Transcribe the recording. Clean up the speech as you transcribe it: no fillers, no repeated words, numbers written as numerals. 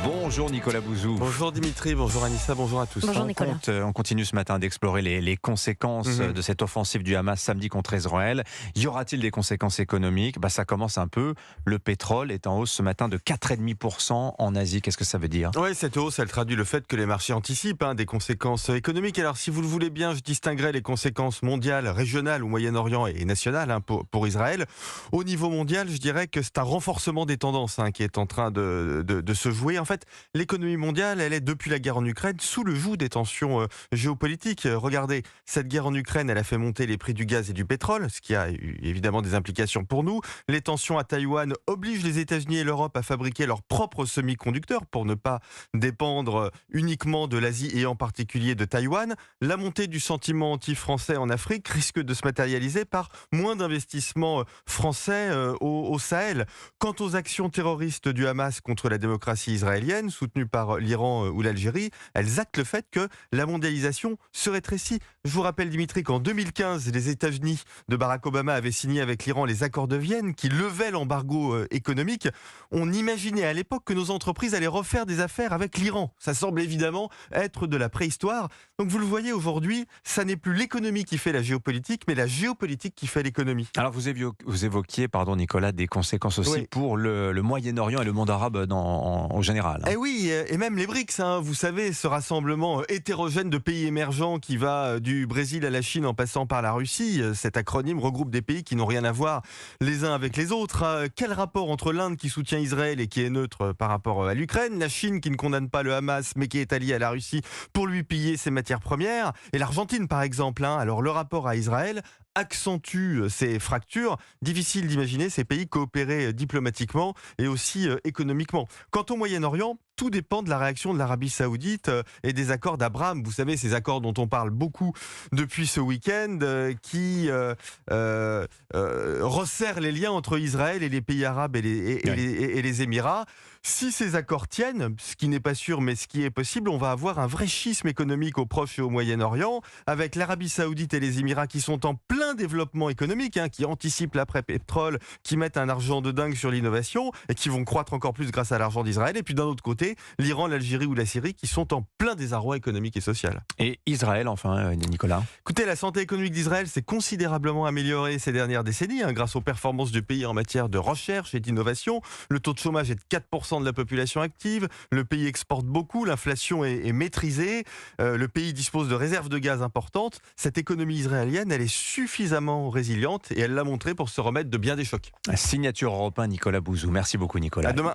Bonjour Nicolas Bouzou. Bonjour Dimitri, bonjour Anissa, bonjour à tous. Bonjour Nicolas. On continue ce matin d'explorer les conséquences de cette offensive du Hamas samedi contre Israël. Y aura-t-il des conséquences économiques ? Ça commence un peu. Le pétrole est en hausse ce matin de 4,5% en Asie. Qu'est-ce que ça veut dire ? Oui, cette hausse, elle traduit le fait que les marchés anticipent des conséquences économiques. Alors si vous le voulez bien, je distinguerai les conséquences mondiales, régionales au Moyen-Orient et nationales pour Israël. Au niveau mondial, je dirais que c'est un renforcement des tendances qui est en train de se jouer. En fait, l'économie mondiale, elle est depuis la guerre en Ukraine sous le joug des tensions géopolitiques. Regardez, cette guerre en Ukraine, elle a fait monter les prix du gaz et du pétrole, ce qui a eu évidemment des implications pour nous. Les tensions à Taïwan obligent les États-Unis et l'Europe à fabriquer leurs propres semi-conducteurs pour ne pas dépendre uniquement de l'Asie et en particulier de Taïwan. La montée du sentiment anti-français en Afrique risque de se matérialiser par moins d'investissements français au Sahel. Quant aux actions terroristes du Hamas contre la démocratie israélienne, soutenues par l'Iran ou l'Algérie, elles actent le fait que la mondialisation se rétrécit. Je vous rappelle, Dimitri, qu'en 2015, les États-Unis de Barack Obama avaient signé avec l'Iran les accords de Vienne qui levaient l'embargo économique. On imaginait à l'époque que nos entreprises allaient refaire des affaires avec l'Iran. Ça semble évidemment être de la préhistoire. Donc vous le voyez aujourd'hui, ça n'est plus l'économie qui fait la géopolitique, mais la géopolitique qui fait l'économie. Alors vous évoquiez, Nicolas, des conséquences aussi pour le Moyen-Orient et le monde arabe en général. Eh oui, et même les BRICS, vous savez, ce rassemblement hétérogène de pays émergents qui va du Brésil à la Chine en passant par la Russie. Cet acronyme regroupe des pays qui n'ont rien à voir les uns avec les autres. Quel rapport entre l'Inde qui soutient Israël et qui est neutre par rapport à l'Ukraine, la Chine qui ne condamne pas le Hamas mais qui est alliée à la Russie pour lui piller ses matières premières, et l'Argentine par exemple. Alors le rapport à Israël accentue ces fractures. Difficile d'imaginer ces pays coopérer diplomatiquement et aussi économiquement. Quant au Moyen-Orient, tout dépend de la réaction de l'Arabie Saoudite et des accords d'Abraham. Vous savez, ces accords dont on parle beaucoup depuis ce week-end qui resserrent les liens entre Israël et les pays arabes et les Émirats. Si ces accords tiennent, ce qui n'est pas sûr mais ce qui est possible, on va avoir un vrai schisme économique au Proche et au Moyen-Orient, avec l'Arabie Saoudite et les Émirats qui sont en plein développement économique, qui anticipent l'après-pétrole, qui mettent un argent de dingue sur l'innovation et qui vont croître encore plus grâce à l'argent d'Israël. Et puis d'un autre côté, l'Iran, l'Algérie ou la Syrie qui sont en plein désarroi économique et social. Et Israël, enfin, Nicolas ? Écoutez, la santé économique d'Israël s'est considérablement améliorée ces dernières décennies grâce aux performances du pays en matière de recherche et d'innovation. Le taux de chômage est de 4% de la population active. Le pays exporte beaucoup, l'inflation est maîtrisée. Le pays dispose de réserves de gaz importantes. Cette économie israélienne, elle est suffisamment résiliente et elle l'a montré pour se remettre de bien des chocs. Signature Europe 1, Nicolas Bouzou. Merci beaucoup, Nicolas. À demain.